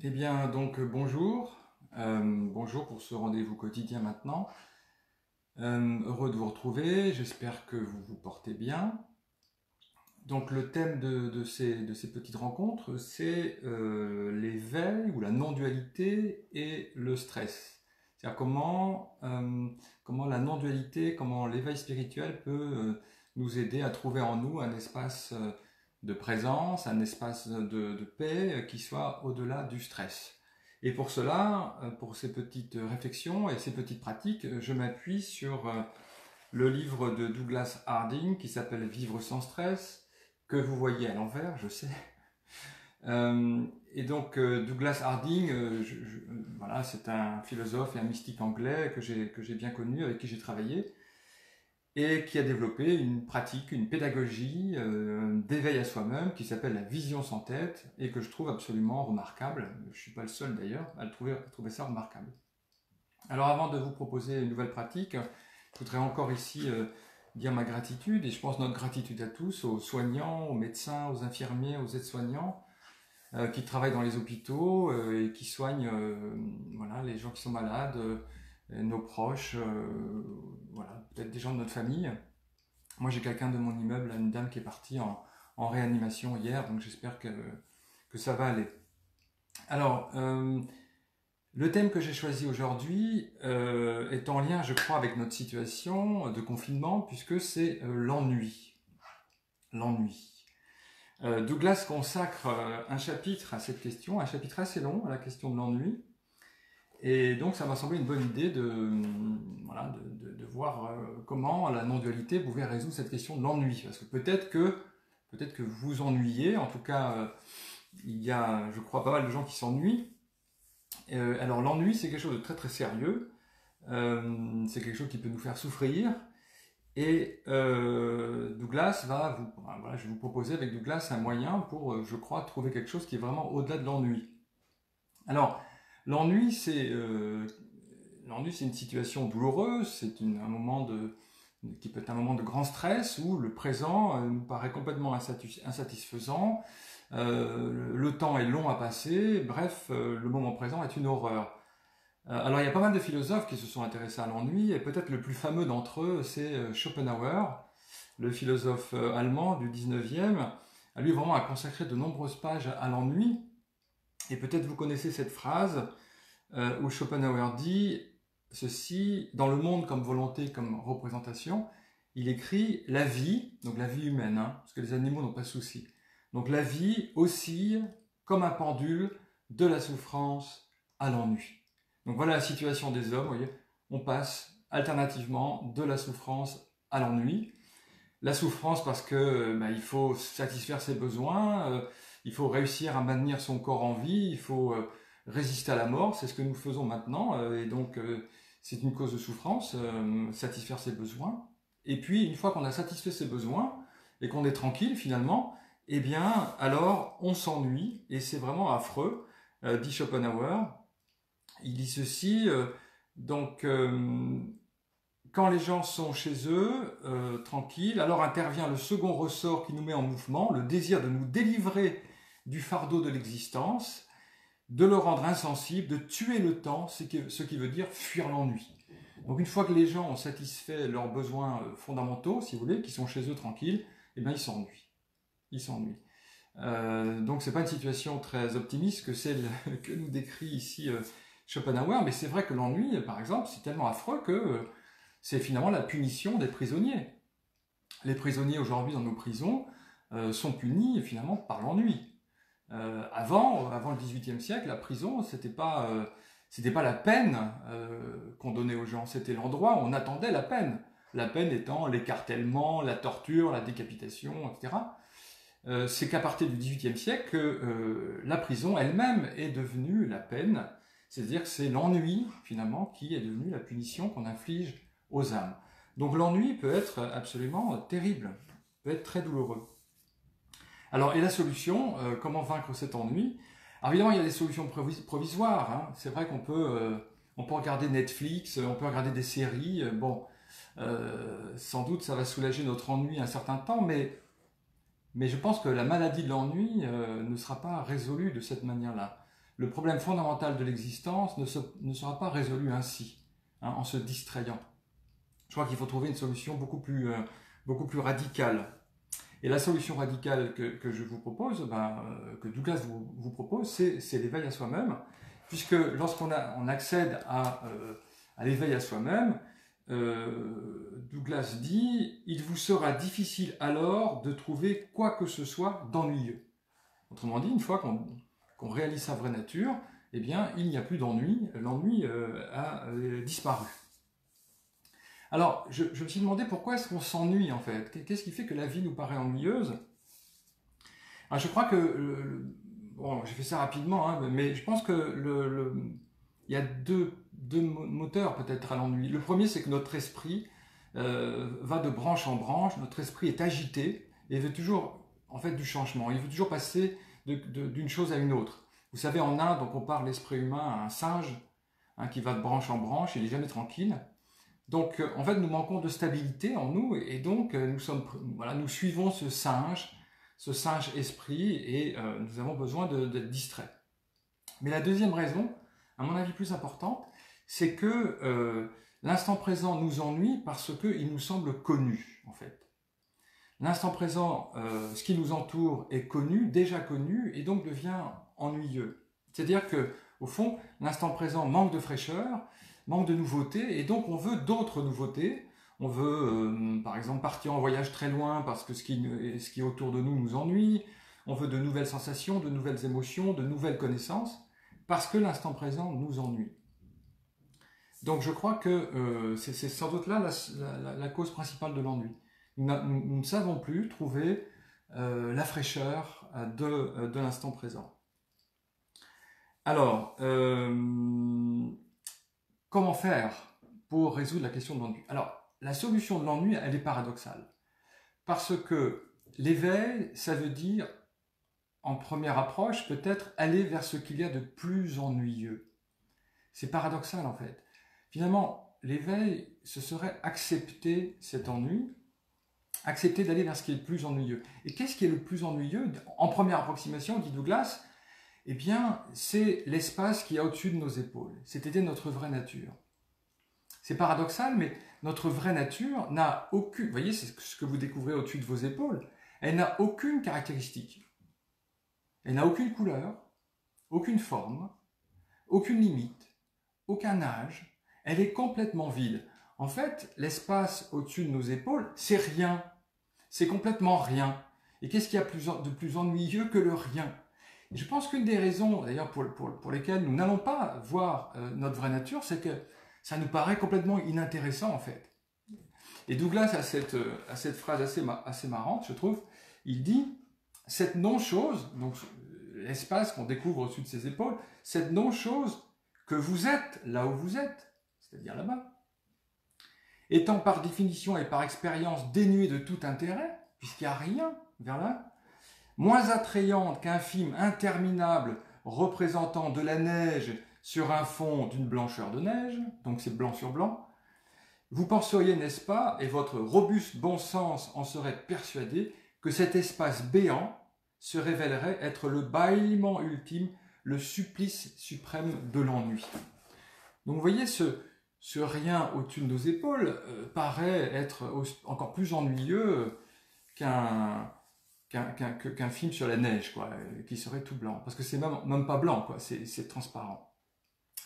Eh bien, donc bonjour. Bonjour pour ce rendez-vous quotidien maintenant. Heureux de vous retrouver, j'espère que vous vous portez bien. Donc le thème de ces petites rencontres, c'est l'éveil ou la non-dualité et le stress. C'est-à-dire comment la non-dualité, comment l'éveil spirituel peut nous aider à trouver en nous un espace de présence, un espace de paix qui soit au-delà du stress. Et pour cela, pour ces petites réflexions et ces petites pratiques, je m'appuie sur le livre de Douglas Harding qui s'appelle Vivre sans stress, que vous voyez à l'envers, je sais. Et donc Douglas Harding, voilà, c'est un philosophe et un mystique anglais que j'ai bien connu, avec qui j'ai travaillé, et qui a développé une pratique, une pédagogie d'éveil à soi-même qui s'appelle la vision sans tête, et que je trouve absolument remarquable. Je ne suis pas le seul d'ailleurs à trouver ça remarquable. Alors avant de vous proposer une nouvelle pratique, je voudrais encore ici dire ma gratitude, et je pense notre gratitude à tous, aux soignants, aux médecins, aux infirmiers, aux aides-soignants, qui travaillent dans les hôpitaux et qui soignent voilà, les gens qui sont malades, nos proches, voilà, peut-être des gens de notre famille. Moi j'ai quelqu'un de mon immeuble, une dame qui est partie en réanimation hier, donc j'espère que ça va aller. Alors, le thème que j'ai choisi aujourd'hui est en lien, je crois, avec notre situation de confinement, puisque c'est l'ennui. L'ennui. Douglas consacre un chapitre à cette question, un chapitre assez long à la question de l'ennui. Et donc ça m'a semblé une bonne idée voilà, de voir comment la non-dualité pouvait résoudre cette question de l'ennui. Parce que peut-être que vous vous ennuyez, en tout cas il y a, je crois, pas mal de gens qui s'ennuient. Alors l'ennui, c'est quelque chose de très très sérieux, c'est quelque chose qui peut nous faire souffrir, et Douglas voilà, je vais vous proposer avec Douglas un moyen pour, je crois, trouver quelque chose qui est vraiment au-delà de l'ennui. Alors, l'ennui, c'est une situation douloureuse, un moment qui peut être un moment de grand stress où le présent nous paraît complètement insatisfaisant. Le temps est long à passer, bref, le moment présent est une horreur. Alors il y a pas mal de philosophes qui se sont intéressés à l'ennui, et peut-être le plus fameux d'entre eux, c'est Schopenhauer, le philosophe allemand du 19e. Lui vraiment a consacré de nombreuses pages à l'ennui, et peut-être vous connaissez cette phrase où Schopenhauer dit ceci: dans le monde comme volonté, comme représentation, il écrit la vie, donc la vie humaine, hein, parce que les animaux n'ont pas de souci. Donc la vie oscille comme un pendule de la souffrance à l'ennui. Donc voilà la situation des hommes, vous voyez, on passe alternativement de la souffrance à l'ennui. La souffrance parce que il faut satisfaire ses besoins, il faut réussir à maintenir son corps en vie, il faut résister à la mort, c'est ce que nous faisons maintenant, et donc c'est une cause de souffrance, satisfaire ses besoins. Et puis une fois qu'on a satisfait ses besoins et qu'on est tranquille finalement, eh bien alors on s'ennuie, et c'est vraiment affreux, dit Schopenhauer. Il dit ceci, donc quand les gens sont chez eux, tranquilles, alors intervient le second ressort qui nous met en mouvement, le désir de nous délivrer du fardeau de l'existence, de le rendre insensible, de tuer le temps, ce qui veut dire fuir l'ennui. Donc une fois que les gens ont satisfait leurs besoins fondamentaux, si vous voulez, qui sont chez eux tranquilles, eh bien ils s'ennuient. Ils s'ennuient. Donc c'est pas une situation très optimiste que celle que nous décrit ici Schopenhauer, mais c'est vrai que l'ennui, par exemple, c'est tellement affreux que c'est finalement la punition des prisonniers. Les prisonniers aujourd'hui dans nos prisons sont punis finalement par l'ennui. Avant le XVIIIe siècle, la prison, c'était pas la peine qu'on donnait aux gens, c'était l'endroit où on attendait la peine. La peine étant l'écartèlement, la torture, la décapitation, etc. C'est qu'à partir du XVIIIe siècle que la prison elle-même est devenue la peine, c'est-à-dire que c'est l'ennui finalement qui est devenu la punition qu'on inflige aux âmes. Donc l'ennui peut être absolument terrible, peut être très douloureux. Alors, et la solution, comment vaincre cet ennui? Alors évidemment, il y a des solutions provisoires, hein. C'est vrai qu'on peut regarder Netflix, on peut regarder des séries, bon, sans doute ça va soulager notre ennui un certain temps, mais je pense que la maladie de l'ennui ne sera pas résolue de cette manière-là. le problème fondamental de l'existence ne sera pas résolu ainsi, hein, en se distrayant. Je crois qu'il faut trouver une solution beaucoup plus radicale. Et la solution radicale que je vous propose, que Douglas vous propose, c'est l'éveil à soi-même, puisque lorsqu'on accède à l'éveil à soi-même, Douglas dit « Il vous sera difficile alors de trouver quoi que ce soit d'ennuyeux ». Autrement dit, une fois qu'on réalise sa vraie nature, eh bien, il n'y a plus d'ennui, l'ennui a disparu. Alors, je me suis demandé pourquoi est-ce qu'on s'ennuie en fait. Qu'est-ce qui fait que la vie nous paraît ennuyeuse? Alors, je crois que, bon, j'ai fait ça rapidement, hein, mais je pense que il y a deux moteurs peut-être à l'ennui. Le premier, c'est que notre esprit va de branche en branche, notre esprit est agité et veut toujours, en fait, du changement. Il veut toujours passer d'une chose à une autre. Vous savez, en Inde, on compare l'esprit humain à un singe, hein, qui va de branche en branche, il n'est jamais tranquille. Donc, en fait, nous manquons de stabilité en nous, et donc nous suivons ce singe esprit, et nous avons besoin d'être distraits. Mais la deuxième raison, à mon avis plus importante, c'est que l'instant présent nous ennuie parce qu'il nous semble connu, en fait. L'instant présent, ce qui nous entoure est connu, déjà connu, et donc devient ennuyeux. C'est-à-dire que, au fond, l'instant présent manque de fraîcheur, manque de nouveautés, et donc on veut d'autres nouveautés. On veut, par exemple, partir en voyage très loin parce que ce qui est autour de nous nous ennuie. On veut de nouvelles sensations, de nouvelles émotions, de nouvelles connaissannes, parce que l'instant présent nous ennuie. Donc je crois que c'est sans doute là la cause principale de l'ennui. Nous ne savons plus trouver la fraîcheur de l'instant présent. Alors, comment faire pour résoudre la question de l'ennui? Alors, la solution de l'ennui, elle est paradoxale. Parce que l'éveil, ça veut dire, en première approche, peut-être aller vers ce qu'il y a de plus ennuyeux. C'est paradoxal, en fait. Finalement, l'éveil, ce serait accepter cet ennui, accepter d'aller vers ce qui est le plus ennuyeux. Et qu'est-ce qui est le plus ennuyeux? En première approximation, dit Douglas, eh bien, c'est l'espace qui est au-dessus de nos épaules. C'était notre vraie nature. C'est paradoxal, mais notre vraie nature n'a aucune... Vous voyez, c'est ce que vous découvrez au-dessus de vos épaules. Elle n'a aucune caractéristique. Elle n'a aucune couleur, aucune forme, aucune limite, aucun âge. Elle est complètement vide. En fait, l'espace au-dessus de nos épaules, c'est rien. C'est complètement rien. Et qu'est-ce qu'il y a de plus ennuyeux que le rien? Et je pense qu'une des raisons, d'ailleurs, pour lesquelles nous n'allons pas voir notre vraie nature, c'est que ça nous paraît complètement inintéressant, en fait. Et Douglas a cette phrase assez marrante, je trouve. Il dit, cette non-chose, donc l'espace qu'on découvre au-dessus de ses épaules, cette non-chose que vous êtes là où vous êtes, c'est-à-dire là-bas, étant par définition et par expérience dénuée de tout intérêt, puisqu'il n'y a rien vers là, moins attrayante qu'un film interminable représentant de la neige sur un fond d'une blancheur de neige, donc c'est blanc sur blanc, vous penseriez, n'est-ce pas, et votre robuste bon sens en serait persuadé, que cet espace béant se révélerait être le bâillement ultime, le supplice suprême de l'ennui. Donc vous voyez, ce rien au-dessus de nos épaules paraît être encore plus ennuyeux qu'un film sur la neige, quoi, qui serait tout blanc. Parce que c'est même pas blanc, quoi, c'est transparent.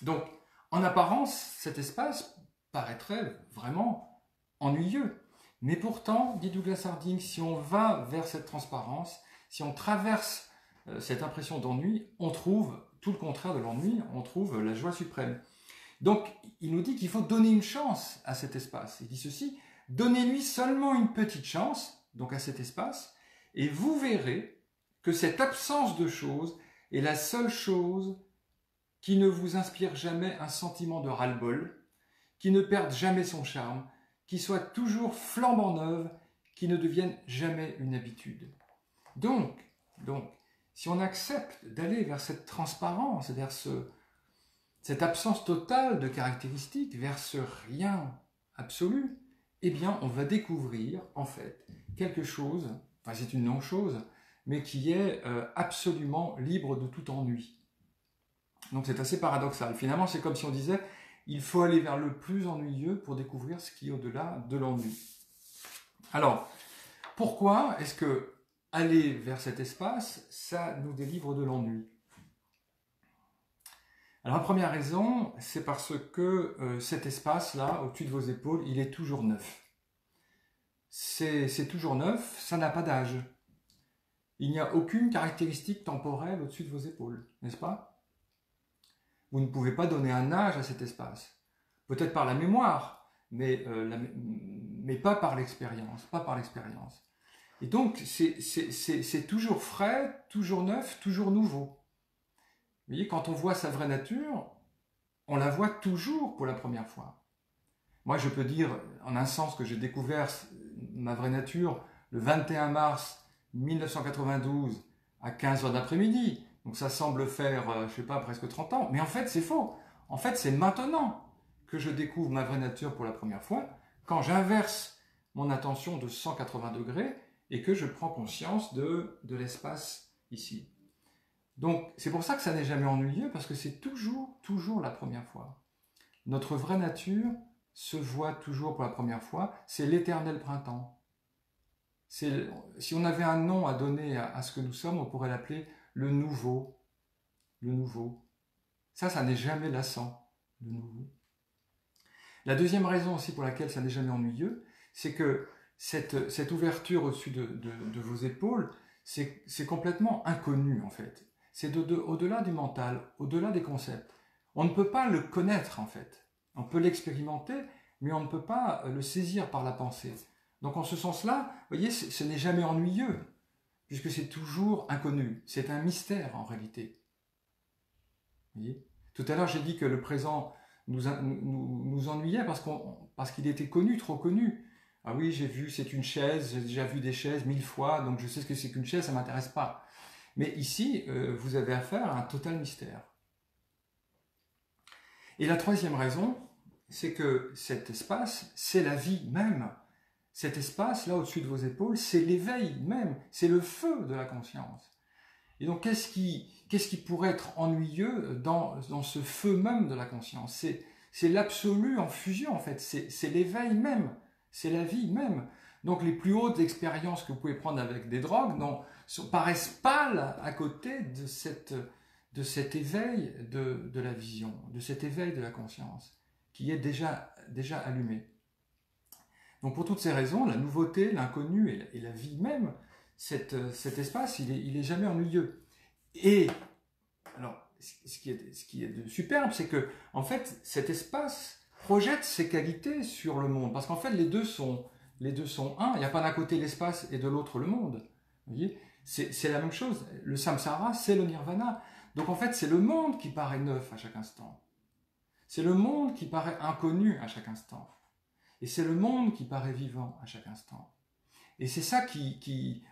Donc, en apparence, cet espace paraîtrait vraiment ennuyeux. Mais pourtant, dit Douglas Harding, si on va vers cette transparence, si on traverse cette impression d'ennui, on trouve tout le contraire de l'ennui, on trouve la joie suprême. Donc, il nous dit qu'il faut donner une chance à cet espace. Il dit ceci, donnez-lui seulement une petite chance, donc à cet espace, et vous verrez que cette absence de choses est la seule chose qui ne vous inspire jamais un sentiment de ras-le-bol, qui ne perde jamais son charme, qui soit toujours flambant neuve, qui ne devienne jamais une habitude. Donc, si on accepte d'aller vers cette transparence, vers cette absence totale de caractéristiques, vers ce rien absolu, eh bien, on va découvrir, en fait, quelque chose, enfin, c'est une non-chose, mais qui est absolument libre de tout ennui. Donc c'est assez paradoxal. Finalement, c'est comme si on disait, il faut aller vers le plus ennuyeux pour découvrir ce qui est au-delà de l'ennui. Alors, pourquoi est-ce que aller vers cet espace, ça nous délivre de l'ennui? Alors la première raison, c'est parce que cet espace-là, au-dessus de vos épaules, il est toujours neuf. C'est toujours neuf, ça n'a pas d'âge. Il n'y a aucune caractéristique temporelle au-dessus de vos épaules, n'est-ce pas? Vous ne pouvez pas donner un âge à cet espace. Peut-être par la mémoire, mais pas par l'expérience, pas par l'expérience. Et donc, c'est toujours frais, toujours neuf, toujours nouveau. Vous voyez, quand on voit sa vraie nature, on la voit toujours pour la première fois. Moi, je peux dire, en un sens, que j'ai découvert ma vraie nature le 21 mars 1992 à 15h d'après-midi. Donc ça semble faire, je ne sais pas, presque 30 ans. Mais en fait, c'est faux. En fait, c'est maintenant que je découvre ma vraie nature pour la première fois, quand j'inverse mon attention de 180 degrés et que je prends conscience de l'espace ici. Donc, c'est pour ça que ça n'est jamais ennuyeux, parce que c'est toujours la première fois. Notre vraie nature se voit toujours pour la première fois, c'est l'éternel printemps. Si on avait un nom à donner à ce que nous sommes, on pourrait l'appeler le nouveau. Le nouveau. Ça n'est jamais lassant, le nouveau. La deuxième raison aussi pour laquelle ça n'est jamais ennuyeux, c'est que cette ouverture au-dessus de vos épaules, c'est complètement inconnu en fait. C'est au-delà du mental, au-delà des concepts. On ne peut pas le connaître en fait. On peut l'expérimenter, mais on ne peut pas le saisir par la pensée. Donc en ce sens-là, vous voyez, ce n'est jamais ennuyeux, puisque c'est toujours inconnu. C'est un mystère en réalité. Vous voyez ? Tout à l'heure, j'ai dit que le présent nous ennuyait parce qu'il était connu, trop connu. Ah oui, j'ai vu, c'est une chaise, j'ai déjà vu des chaises 1000 fois, donc je sais ce que c'est qu'une chaise, ça ne m'intéresse pas. Mais ici, vous avez affaire à un total mystère. Et la troisième raison, c'est que cet espace, c'est la vie même. Cet espace, là, au-dessus de vos épaules, c'est l'éveil même, c'est le feu de la conscience. Et donc, qu'est-ce qui pourrait être ennuyeux dans ce feu même de la conscience? C'est l'absolu en fusion, en fait. C'est l'éveil même, c'est la vie même. Donc, les plus hautes expériences que vous pouvez prendre avec des drogues paraissent pâles à côté de cet éveil de la vision, de cet éveil de la conscience, qui est déjà allumé. Donc pour toutes ces raisons, la nouveauté, l'inconnu et la vie même, cet espace, il est jamais ennuyeux. Et alors, ce qui est de superbe, c'est que en fait, cet espace projette ses qualités sur le monde, parce qu'en fait, les deux sont un. Il n'y a pas d'un côté l'espace et de l'autre le monde. Vous voyez, c'est la même chose. Le samsara, c'est le nirvana. Donc en fait, c'est le monde qui paraît neuf à chaque instant. C'est le monde qui paraît inconnu à chaque instant. Et c'est le monde qui paraît vivant à chaque instant. Et c'est ça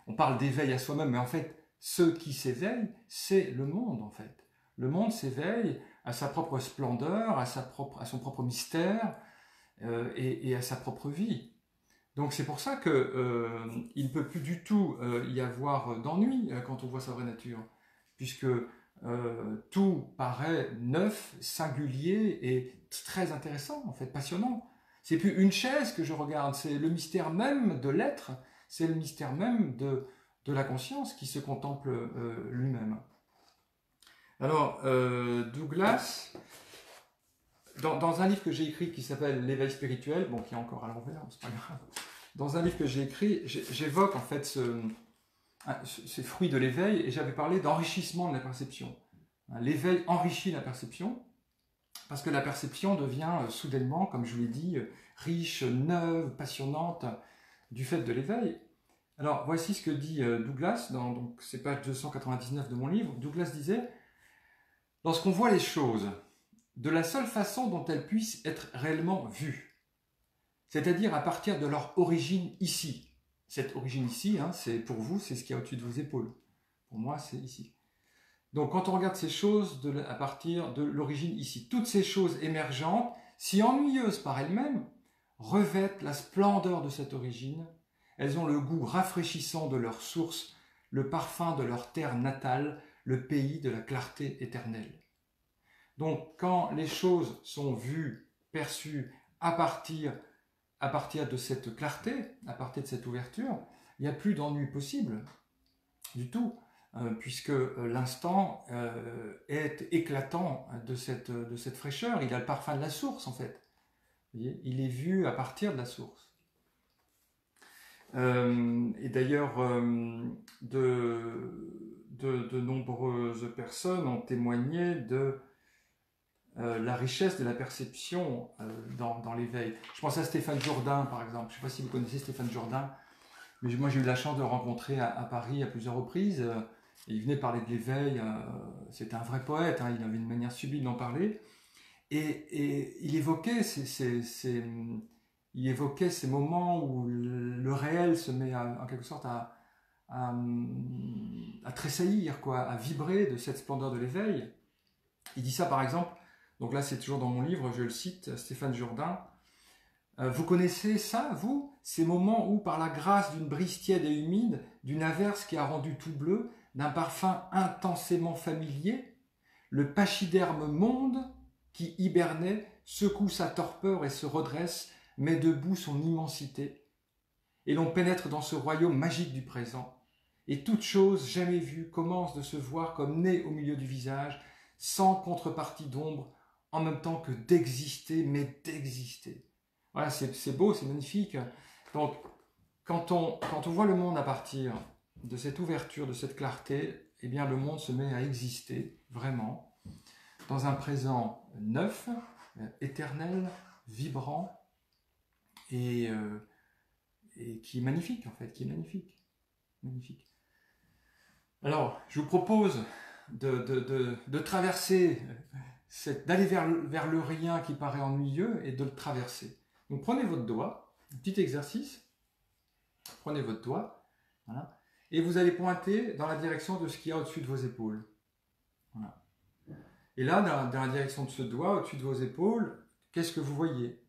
on parle d'éveil à soi-même, mais en fait, ce qui s'éveille, c'est le monde en fait. Le monde s'éveille à sa propre splendeur, à son propre mystère et à sa propre vie. Donc c'est pour ça qu'il ne peut plus du tout y avoir d'ennui quand on voit sa vraie nature, puisque tout paraît neuf, singulier et très intéressant, en fait, passionnant. C'est plus une chaise que je regarde, c'est le mystère même de l'être, c'est le mystère même de la conscience qui se contemple lui-même. Alors, Douglas, dans un livre que j'ai écrit qui s'appelle L'éveil spirituel, bon, qui est encore à l'envers, c'est pas grave, dans un livre que j'ai écrit, j'évoque en fait ces fruits de l'éveil, et j'avais parlé d'enrichissement de la perception. L'éveil enrichit la perception, parce que la perception devient soudainement, comme je vous l'ai dit, riche, neuve, passionnante, du fait de l'éveil. Alors, voici ce que dit Douglas, donc c'est page 299 de mon livre. Douglas disait « Lorsqu'on voit les choses de la seule façon dont elles puissent être réellement vues, c'est-à-dire à partir de leur origine ici. » Cette origine ici, hein, c'est pour vous, c'est ce qu'il y a au-dessus de vos épaules. Pour moi, c'est ici. Donc, quand on regarde ces choses à partir de l'origine ici, toutes ces choses émergentes, si ennuyeuses par elles-mêmes, revêtent la splendeur de cette origine. Elles ont le goût rafraîchissant de leur source, le parfum de leur terre natale, le pays de la clarté éternelle. Donc, quand les choses sont vues, perçues à partir de cette clarté, à partir de cette ouverture, il n'y a plus d'ennui possible du tout, puisque l'instant est éclatant de cette fraîcheur. Il a le parfum de la source, en fait. Vous voyez, il est vu à partir de la source. Et d'ailleurs, de nombreuses personnes ont témoigné de la richesse de la perception dans l'éveil. Je pense à Stéphane Jourdain, par exemple. Je ne sais pas si vous connaissez Stéphane Jourdain, mais moi j'ai eu la chance de le rencontrer à Paris à plusieurs reprises. Il venait parler de l'éveil. C'était un vrai poète, hein, il avait une manière sublime d'en parler. Et il évoquait ces moments où le réel se met en quelque sorte à tressaillir, quoi, à vibrer de cette splendeur de l'éveil. Il dit ça par exemple, donc là c'est toujours dans mon livre, je le cite, Stéphane Jourdain. Vous connaissez ça, vous? Ces moments où, par la grâce d'une brise tiède et humide, d'une averse qui a rendu tout bleu, d'un parfum intensément familier, le pachyderme monde qui hibernait secoue sa torpeur et se redresse, met debout son immensité. Et l'on pénètre dans ce royaume magique du présent. Et toute chose jamais vue commence de se voir comme née au milieu du visage, sans contrepartie d'ombre, en même temps que d'exister, mais d'exister. Voilà, c'est beau, c'est magnifique. Donc, quand on voit le monde à partir de cette ouverture, de cette clarté, eh bien, le monde se met à exister, vraiment, dans un présent neuf, éternel, vibrant, et qui est magnifique, en fait, qui est magnifique. Magnifique. Alors, je vous propose de traverser, d'aller vers le rien qui paraît ennuyeux et de le traverser. Donc, prenez votre doigt, un petit exercice, prenez votre doigt, voilà, et vous allez pointer dans la direction de ce qu'il y a au-dessus de vos épaules. Voilà. Et là, dans la direction de ce doigt, au-dessus de vos épaules, qu'est-ce que vous voyez?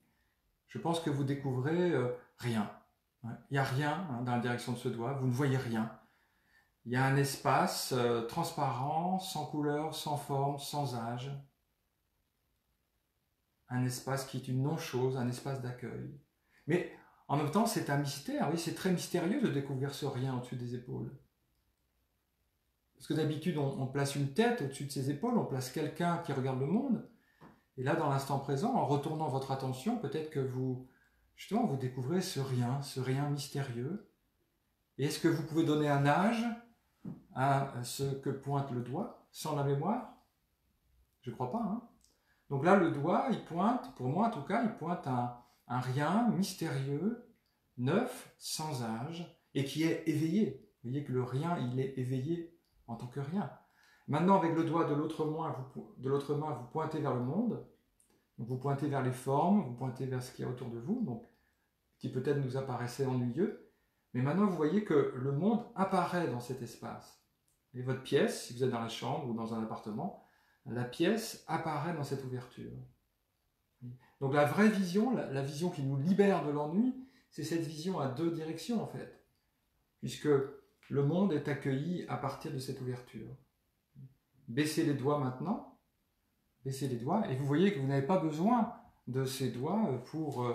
Je pense que vous découvrez rien. Il n'y a rien dans la direction de ce doigt, vous ne voyez rien. Il y a un espace transparent, sans couleur, sans forme, sans âge. Un espace qui est une non-chose, un espace d'accueil. Mais en même temps, c'est un mystère, oui, c'est très mystérieux de découvrir ce rien au-dessus des épaules. Parce que d'habitude, on place une tête au-dessus de ses épaules, on place quelqu'un qui regarde le monde. Et là, dans l'instant présent, en retournant votre attention, peut-être que vous découvrez ce rien mystérieux. Et est-ce que vous pouvez donner un âge à ce que pointe le doigt, sans la mémoire? Je ne crois pas, hein. Donc là, le doigt, il pointe, pour moi en tout cas, il pointe un rien mystérieux, neuf, sans âge, et qui est éveillé. Vous voyez que le rien, il est éveillé en tant que rien. Maintenant, avec le doigt de l'autre main, vous pointez vers le monde, donc vous pointez vers les formes, vous pointez vers ce qu'il y a autour de vous, donc, qui peut-être nous apparaissait ennuyeux, mais maintenant vous voyez que le monde apparaît dans cet espace. Et votre pièce, si vous êtes dans la chambre ou dans un appartement, la pièce apparaît dans cette ouverture. Donc la vraie vision, la vision qui nous libère de l'ennui, c'est cette vision à deux directions en fait, puisque le monde est accueilli à partir de cette ouverture. Baissez les doigts maintenant, baissez les doigts, et vous voyez que vous n'avez pas besoin de ces doigts pour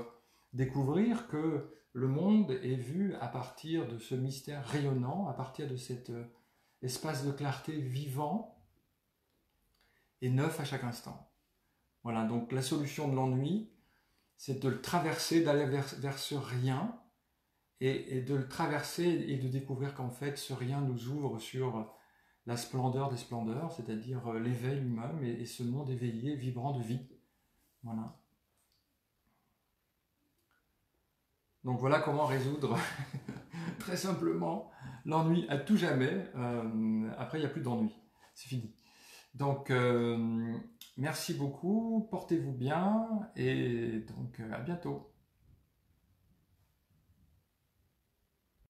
découvrir que le monde est vu à partir de ce mystère rayonnant, à partir de cet espace de clarté vivant et neuf à chaque instant. Voilà, donc la solution de l'ennui, c'est de le traverser, d'aller vers ce rien, et de le traverser et de découvrir qu'en fait, ce rien nous ouvre sur la splendeur des splendeurs, c'est-à-dire l'éveil lui-même et ce monde éveillé, vibrant de vie. Voilà. Donc voilà comment résoudre très simplement l'ennui à tout jamais. Après, il n'y a plus d'ennui. C'est fini. Donc, merci beaucoup, portez-vous bien et donc à bientôt.